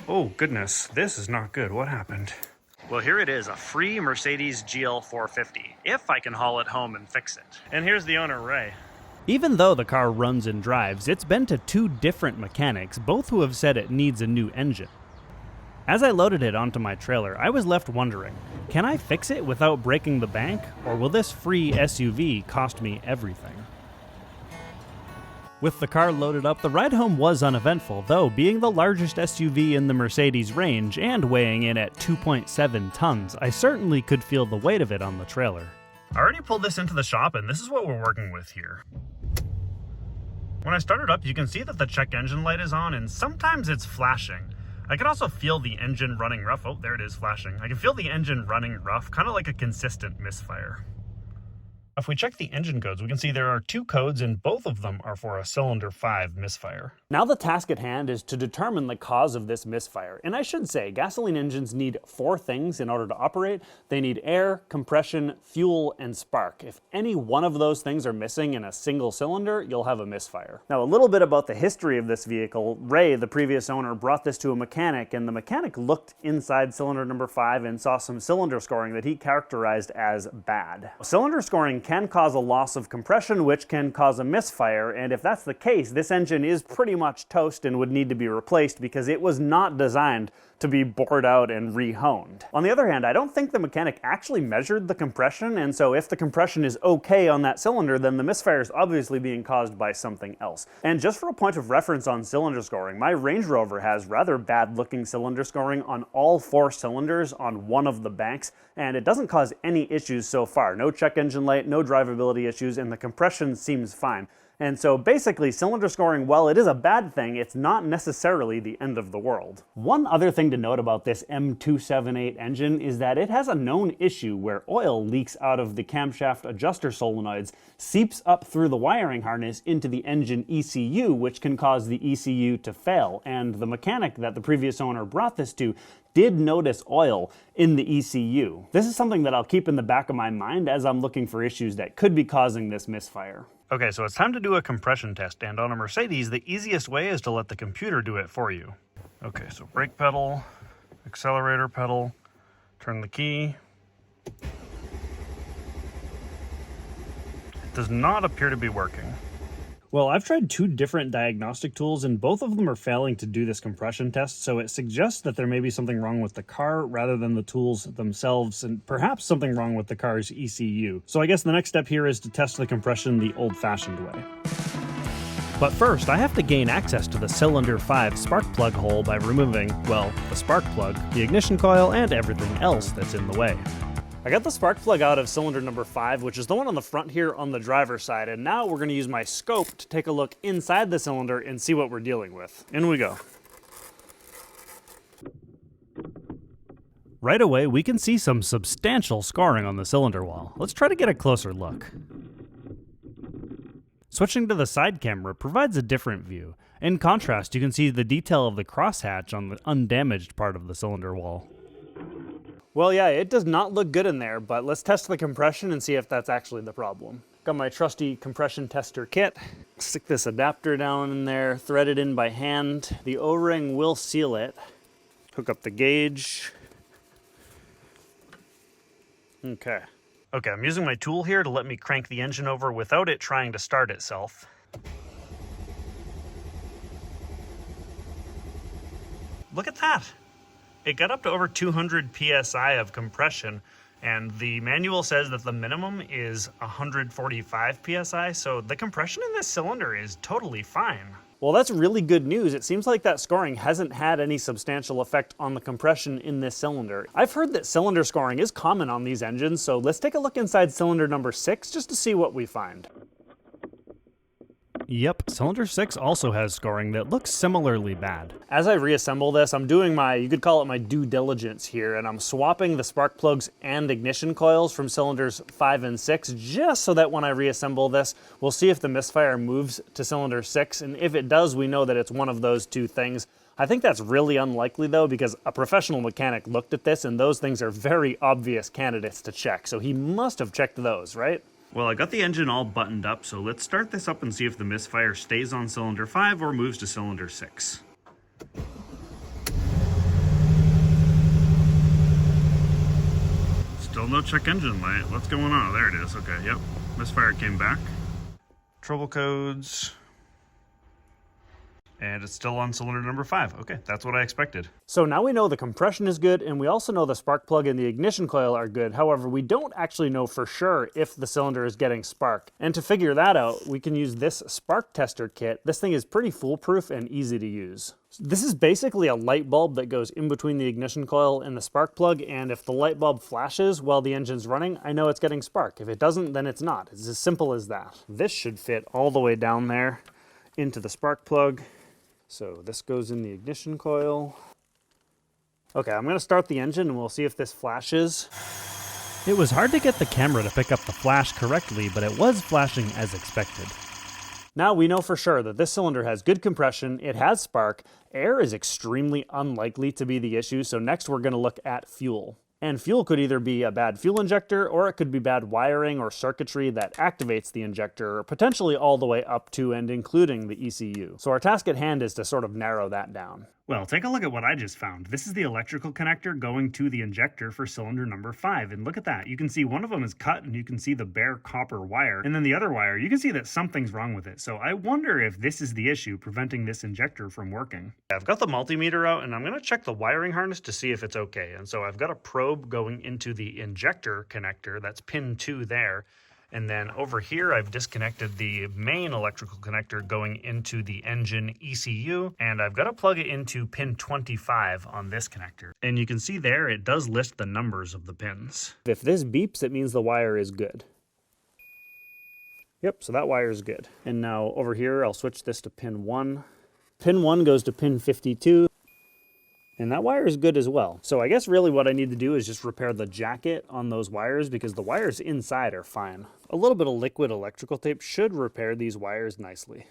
Oh goodness, this is not good. What happened? Well, here it is, a free Mercedes GL450, if I can haul it home and fix it. And here's the owner, Ray. Even though the car runs and drives, it's been to two different mechanics, both who have said it needs a new engine. As I loaded it onto my trailer, I was left wondering, can I fix it without breaking the bank, or will this free SUV cost me everything? With the car loaded up, the ride home was uneventful, though being the largest SUV in the Mercedes range and weighing in at 2.7 tons, I certainly could feel the weight of it on the trailer. I already pulled this into the shop, and this is what we're working with here. When I start it up, you can see that the check engine light is on, and sometimes it's flashing. I can also feel the engine running rough. Oh, there it is flashing. I can feel the engine running rough, kind of like a consistent misfire. If we check the engine codes, we can see there are two codes, and both of them are for a cylinder 5 misfire. Now the task at hand is to determine the cause of this misfire. And I should say, gasoline engines need 4 things in order to operate. They need air, compression, fuel, and spark. If any one of those things are missing in a single cylinder, you'll have a misfire. Now a little bit about the history of this vehicle. Ray, the previous owner, brought this to a mechanic, and the mechanic looked inside cylinder number 5 and saw some cylinder scoring that he characterized as bad. Cylinder scoring can cause a loss of compression, which can cause a misfire, and if that's the case, this engine is pretty much toast and would need to be replaced because it was not designed to be bored out and re-honed. On the other hand, I don't think the mechanic actually measured the compression, and so if the compression is okay on that cylinder, then the misfire is obviously being caused by something else. And just for a point of reference on cylinder scoring, my Range Rover has rather bad looking cylinder scoring on all 4 cylinders on one of the banks, and it doesn't cause any issues so far. No check engine light, no drivability issues, and the compression seems fine. And so basically, cylinder scoring, while it is a bad thing, it's not necessarily the end of the world. One other thing to note about this M278 engine is that it has a known issue where oil leaks out of the camshaft adjuster solenoids, seeps up through the wiring harness into the engine ECU, which can cause the ECU to fail. And the mechanic that the previous owner brought this to did notice oil in the ECU. This is something that I'll keep in the back of my mind as I'm looking for issues that could be causing this misfire. Okay, so it's time to do a compression test, and on a Mercedes, the easiest way is to let the computer do it for you. Okay, so brake pedal, accelerator pedal, turn the key. It does not appear to be working. Well, I've tried 2 different diagnostic tools, and both of them are failing to do this compression test, so it suggests that there may be something wrong with the car rather than the tools themselves, and perhaps something wrong with the car's ECU. So I guess the next step here is to test the compression the old-fashioned way. But first, I have to gain access to the cylinder 5 spark plug hole by removing, well, the spark plug, the ignition coil, and everything else that's in the way. I got the spark plug out of cylinder number 5, which is the one on the front here on the driver's side, and now we're going to use my scope to take a look inside the cylinder and see what we're dealing with. In we go. Right away, we can see some substantial scarring on the cylinder wall. Let's try to get a closer look. Switching to the side camera provides a different view. In contrast, you can see the detail of the crosshatch on the undamaged part of the cylinder wall. Well, yeah, it does not look good in there, but let's test the compression and see if that's actually the problem. Got my trusty compression tester kit. Stick this adapter down in there, thread it in by hand. The O-ring will seal it. Hook up the gauge. Okay. Okay, I'm using my tool here to let me crank the engine over without it trying to start itself. Look at that! It got up to over 200 PSI of compression, and the manual says that the minimum is 145 PSI, so the compression in this cylinder is totally fine. Well, that's really good news. It seems like that scoring hasn't had any substantial effect on the compression in this cylinder. I've heard that cylinder scoring is common on these engines, so let's take a look inside cylinder number 6 just to see what we find. Yep, cylinder 6 also has scoring that looks similarly bad. As I reassemble this, I'm doing you could call it my due diligence here, and I'm swapping the spark plugs and ignition coils from cylinders 5 and 6, just so that when I reassemble this, we'll see if the misfire moves to cylinder 6, and if it does, we know that it's one of those 2 things. I think that's really unlikely though, because a professional mechanic looked at this, and those things are very obvious candidates to check, so he must have checked those, right? Well, I got the engine all buttoned up, so let's start this up and see if the misfire stays on cylinder 5 or moves to cylinder 6. low check engine light. What's going on? Oh, there it is. Okay, yep. Misfire came back. Trouble codes. And it's still on cylinder number 5. Okay, that's what I expected. So now we know the compression is good, and we also know the spark plug and the ignition coil are good. However, we don't actually know for sure if the cylinder is getting spark. And to figure that out, we can use this spark tester kit. This thing is pretty foolproof and easy to use. This is basically a light bulb that goes in between the ignition coil and the spark plug, and if the light bulb flashes while the engine's running, I know it's getting spark. If it doesn't, then it's not. It's as simple as that. This should fit all the way down there into the spark plug. So this goes in the ignition coil. Okay, I'm gonna start the engine and we'll see if this flashes. It was hard to get the camera to pick up the flash correctly, but it was flashing as expected. Now we know for sure that this cylinder has good compression, it has spark, air is extremely unlikely to be the issue, so next we're gonna look at fuel. And fuel could either be a bad fuel injector, or it could be bad wiring or circuitry that activates the injector, potentially all the way up to and including the ECU. So our task at hand is to sort of narrow that down. Well, take a look at what I just found. This is the electrical connector going to the injector for cylinder number 5. And look at that. You can see one of them is cut and you can see the bare copper wire. And then the other wire, you can see that something's wrong with it. So I wonder if this is the issue preventing this injector from working. I've got the multimeter out and I'm going to check the wiring harness to see if it's okay. And so I've got a probe going into the injector connector. That's pin 2 there. And then over here, I've disconnected the main electrical connector going into the engine ECU, and I've got to plug it into pin 25 on this connector. And you can see there, it does list the numbers of the pins. If this beeps, it means the wire is good. Yep, so that wire is good. And now over here, I'll switch this to pin 1. Pin 1 goes to pin 52. And that wire is good as well. So I guess really what I need to do is just repair the jacket on those wires because the wires inside are fine. A little bit of liquid electrical tape should repair these wires nicely.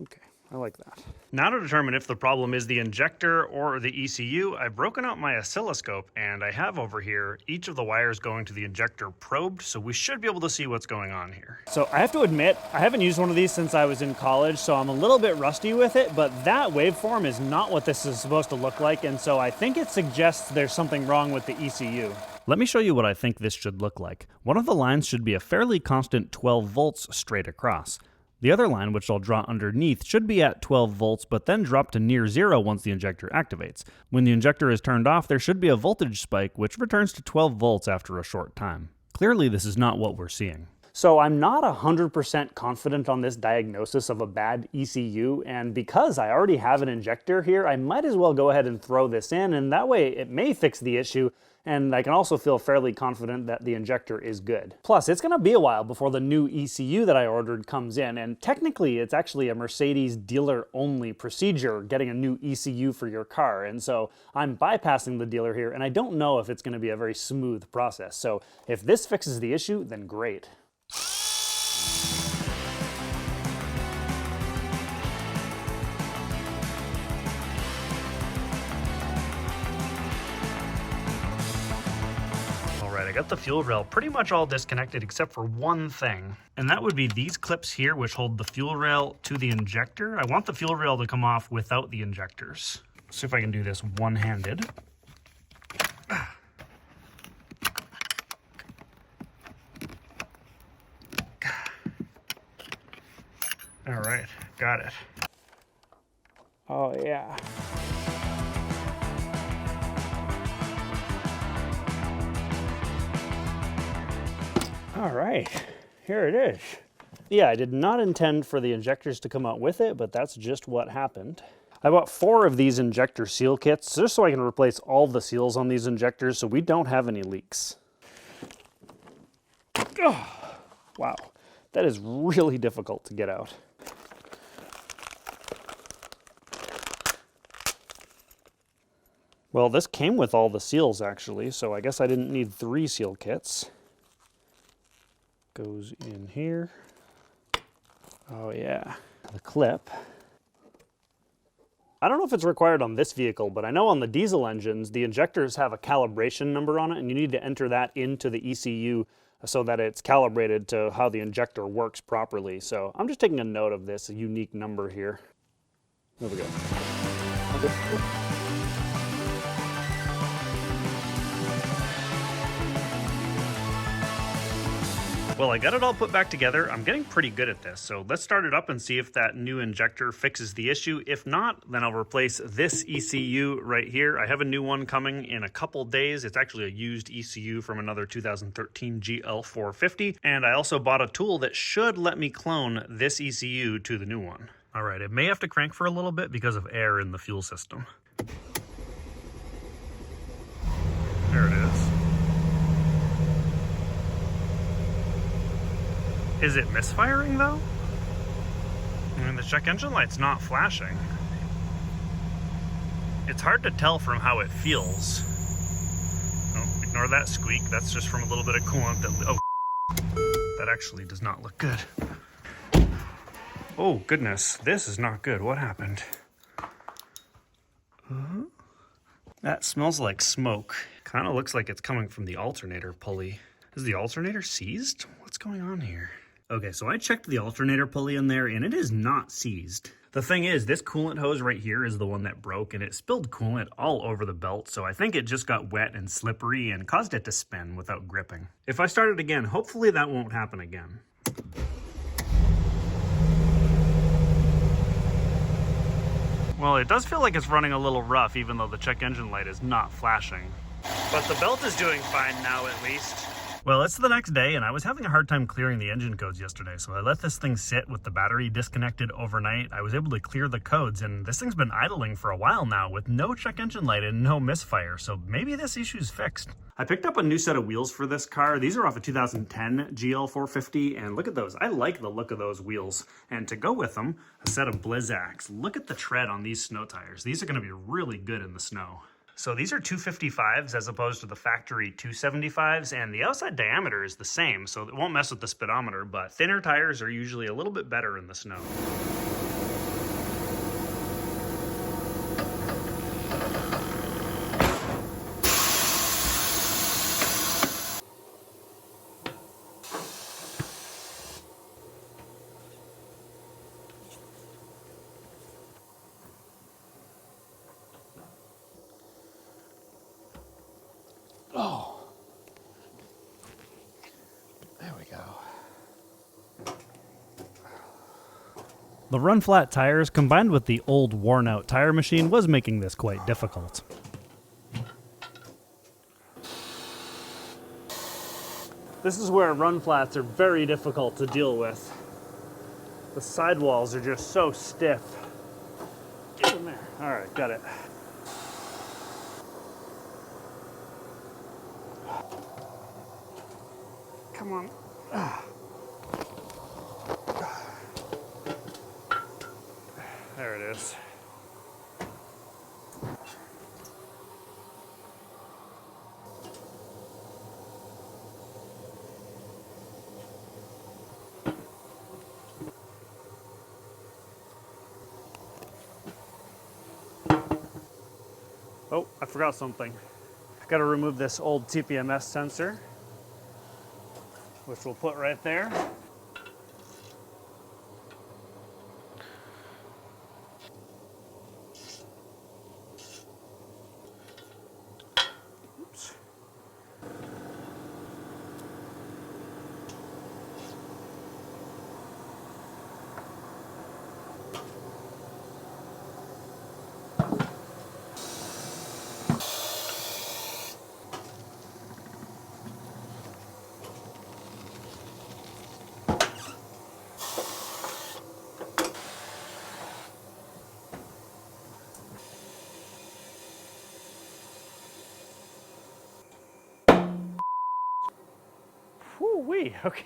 Okay, I like that. Now to determine if the problem is the injector or the ECU, I've broken out my oscilloscope and I have over here each of the wires going to the injector probed, so we should be able to see what's going on here. So I have to admit, I haven't used one of these since I was in college, so I'm a little bit rusty with it, but that waveform is not what this is supposed to look like, and so I think it suggests there's something wrong with the ECU. Let me show you what I think this should look like. One of the lines should be a fairly constant 12 volts straight across. The other line, which I'll draw underneath, should be at 12 volts, but then drop to near zero once the injector activates. When the injector is turned off, there should be a voltage spike, which returns to 12 volts after a short time. Clearly, this is not what we're seeing. So I'm not 100% confident on this diagnosis of a bad ECU, and because I already have an injector here, I might as well go ahead and throw this in, and that way it may fix the issue, and I can also feel fairly confident that the injector is good. Plus, it's gonna be a while before the new ECU that I ordered comes in, and technically it's actually a Mercedes dealer-only procedure getting a new ECU for your car, and so I'm bypassing the dealer here, and I don't know if it's gonna be a very smooth process. So if this fixes the issue, then great. I got the fuel rail pretty much all disconnected except for one thing, and that would be these clips here which hold the fuel rail to the injector. I want the fuel rail to come off without the injectors. See if I can do this one-handed. All right, got it. Oh yeah. All right, here it is. Yeah, I did not intend for the injectors to come out with it, but that's just what happened. I bought 4 of these injector seal kits just so I can replace all the seals on these injectors so we don't have any leaks. Oh, wow, that is really difficult to get out. Well, this came with all the seals actually, so I guess I didn't need 3 seal kits. Goes in here. Oh yeah, the clip. I don't know if it's required on this vehicle, but I know on the diesel engines, the injectors have a calibration number on it, and you need to enter that into the ECU so that it's calibrated to how the injector works properly. So I'm just taking a note of this, a unique number here. There we go. Well, I got it all put back together. I'm getting pretty good at this, so let's start it up and see if that new injector fixes the issue. If not, then I'll replace this ECU right here. I have a new one coming in a couple days. It's actually a used ECU from another 2013 GL450, and I also bought a tool that should let me clone this ECU to the new one. All right, it may have to crank for a little bit because of air in the fuel system. There it is. Is it misfiring though? I mean, the check engine light's not flashing. It's hard to tell from how it feels. Oh, ignore that squeak. That's just from a little bit of coolant that, oh, that actually does not look good. Oh goodness, this is not good. What happened? That smells like smoke. Kind of looks like it's coming from the alternator pulley. Is the alternator seized? What's going on here? Okay, so I checked the alternator pulley in there and it is not seized. The thing is, this coolant hose right here is the one that broke and it spilled coolant all over the belt, so I think it just got wet and slippery and caused it to spin without gripping. If I start it again, hopefully that won't happen again. Well, it does feel like it's running a little rough even though the check engine light is not flashing. But the belt is doing fine now at least. Well, it's the next day, and I was having a hard time clearing the engine codes yesterday, so I let this thing sit with the battery disconnected overnight. I was able to clear the codes, and this thing's been idling for a while now with no check engine light and no misfire, so maybe this issue's fixed. I picked up a new set of wheels for this car. These are off a 2010 GL450, and look at those. I like the look of those wheels. And to go with them, a set of Blizzaks. Look at the tread on these snow tires. These are going to be really good in the snow. So these are 255s as opposed to the factory 275s, and the outside diameter is the same, so it won't mess with the speedometer, but thinner tires are usually a little bit better in the snow. Oh, there we go. The run-flat tires combined with the old worn-out tire machine was making this quite difficult. This is where run flats are very difficult to deal with. The sidewalls are just so stiff. Get in there. All right, got it. Come on. There it is. Oh, I forgot something. I gotta remove this old TPMS sensor, which we'll put right there. Oops. Woo-wee, okay.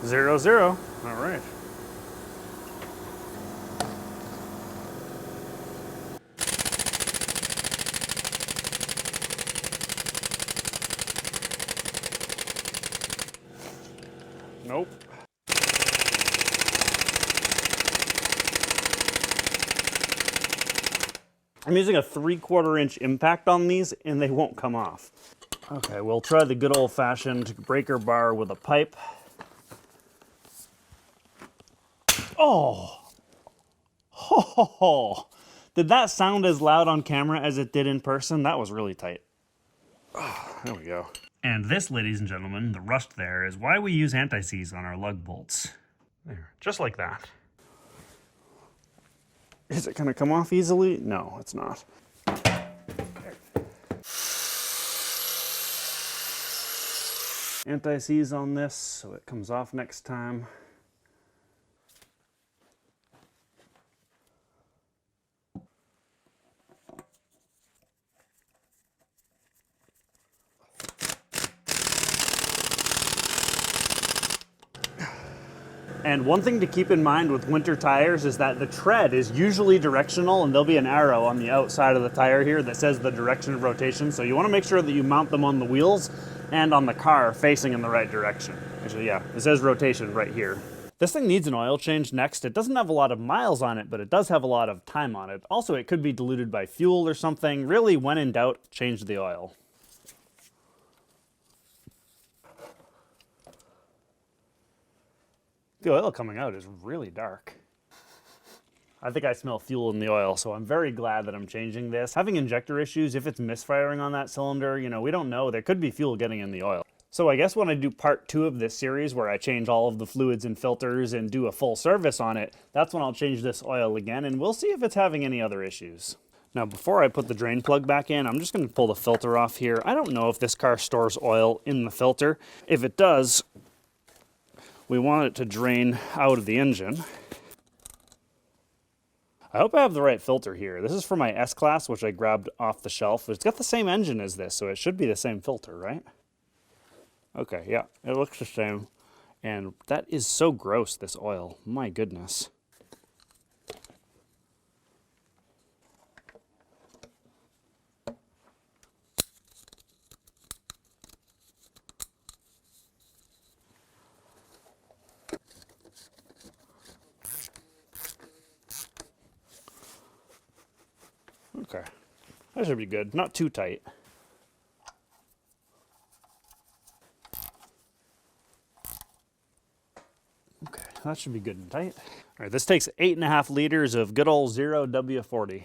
Zero, zero. All right. Nope. I'm using a 3/4 inch impact on these and they won't come off. Okay, we'll try the good old-fashioned breaker bar with a pipe. Oh! Ho ho ho! Did that sound as loud on camera as it did in person? That was really tight. Oh, there we go. And this, ladies and gentlemen, the rust there, is why we use anti-seize on our lug bolts. There, just like that. Is it gonna come off easily? No, it's not. Anti-seize on this so it comes off next time. And one thing to keep in mind with winter tires is that the tread is usually directional, and there'll be an arrow on the outside of the tire here that says the direction of rotation. So you want to make sure that you mount them on the wheels and on the car facing in the right direction. Actually, yeah, it says rotation right here. This thing needs an oil change next. It doesn't have a lot of miles on it, but it does have a lot of time on it. Also, it could be diluted by fuel or something. Really, when in doubt, change the oil. The oil coming out is really dark. I think I smell fuel in the oil, so I'm very glad that I'm changing this. Having injector issues, if it's misfiring on that cylinder, you know, we don't know. There could be fuel getting in the oil. So I guess when I do part 2 of this series, where I change all of the fluids and filters and do a full service on it, that's when I'll change this oil again, and we'll see if it's having any other issues. Now, before I put the drain plug back in, I'm just going to pull the filter off here. I don't know if this car stores oil in the filter. If it does, we want it to drain out of the engine. I hope I have the right filter here. This is for my S-Class, which I grabbed off the shelf. It's got the same engine as this, so it should be the same filter, right? Okay, yeah, it looks the same. And that is so gross, this oil. My goodness. Okay, that should be good. Not too tight. Okay, that should be good and tight. All right, this takes 8.5 liters of good old 0W40.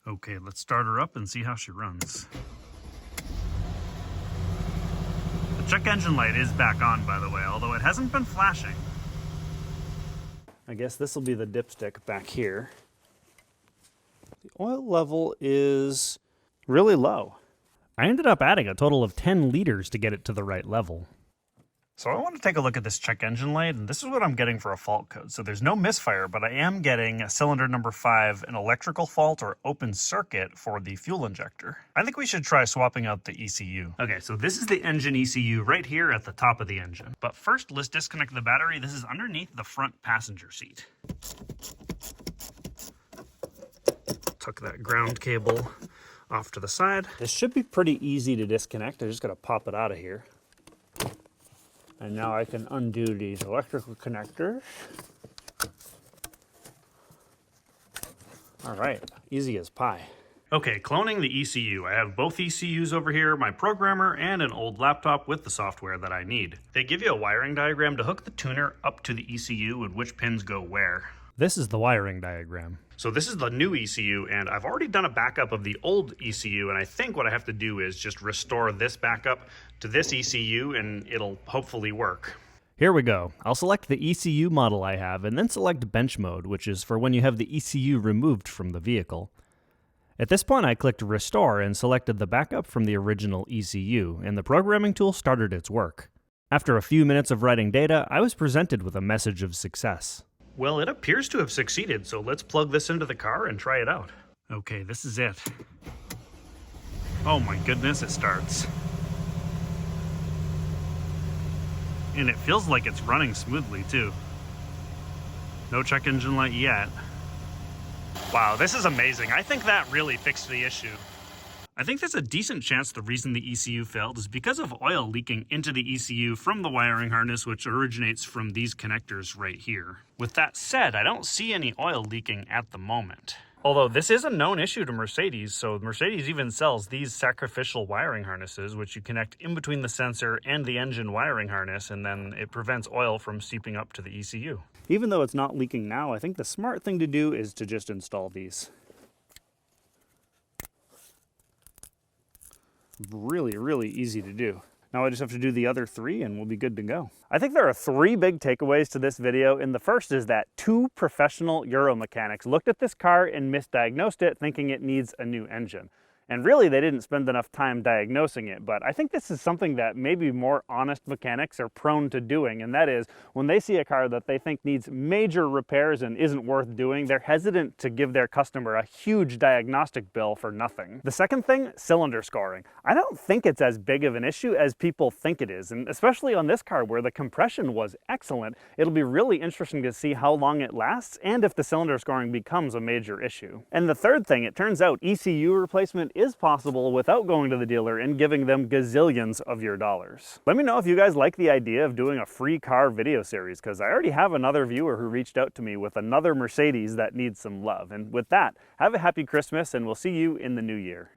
Okay, let's start her up and see how she runs. The check engine light is back on, by the way, although it hasn't been flashing. I guess this will be the dipstick back here. The oil level is really low. I ended up adding a total of 10 liters to get it to the right level. So I want to take a look at this check engine light, and this is what I'm getting for a fault code. So there's no misfire, but I am getting a cylinder number 5, an electrical fault or open circuit for the fuel injector. I think we should try swapping out the ECU. Okay, so this is the engine ECU right here at the top of the engine. But first, let's disconnect the battery. This is underneath the front passenger seat. Tuck that ground cable off to the side. This should be pretty easy to disconnect. I just gotta pop it out of here. And now I can undo these electrical connectors. All right, easy as pie. Okay, cloning the ECU. I have both ECUs over here, my programmer, and an old laptop with the software that I need. They give you a wiring diagram to hook the tuner up to the ECU and which pins go where. This is the wiring diagram. So this is the new ECU, and I've already done a backup of the old ECU, and I think what I have to do is just restore this backup to this ECU, and it'll hopefully work. Here we go. I'll select the ECU model I have, and then select bench mode, which is for when you have the ECU removed from the vehicle. At this point, I clicked restore and selected the backup from the original ECU, and the programming tool started its work. After a few minutes of writing data, I was presented with a message of success. Well, it appears to have succeeded, so let's plug this into the car and try it out. Okay, this is it. Oh my goodness, it starts. And it feels like it's running smoothly, too. No check engine light yet. Wow, this is amazing. I think that really fixed the issue. I think there's a decent chance the reason the ECU failed is because of oil leaking into the ECU from the wiring harness, which originates from these connectors right here. With that said, I don't see any oil leaking at the moment. Although this is a known issue to Mercedes, so Mercedes even sells these sacrificial wiring harnesses, which you connect in between the sensor and the engine wiring harness, and then it prevents oil from seeping up to the ECU. Even though it's not leaking now, I think the smart thing to do is to just install these. Really easy to do. Now I just have to do the other 3 and we'll be good to go. I think there are 3 big takeaways to this video, and the first is that 2 professional Euro mechanics looked at this car and misdiagnosed it, thinking it needs a new engine. And really, they didn't spend enough time diagnosing it, but I think this is something that maybe more honest mechanics are prone to doing, and that is, when they see a car that they think needs major repairs and isn't worth doing, they're hesitant to give their customer a huge diagnostic bill for nothing. The second thing, cylinder scoring. I don't think it's as big of an issue as people think it is, and especially on this car where the compression was excellent, it'll be really interesting to see how long it lasts and if the cylinder scoring becomes a major issue. And the third thing, it turns out ECU replacement is possible without going to the dealer and giving them gazillions of your dollars. Let me know if you guys like the idea of doing a free car video series, because I already have another viewer who reached out to me with another Mercedes that needs some love. And with that, have a happy Christmas and we'll see you in the new year.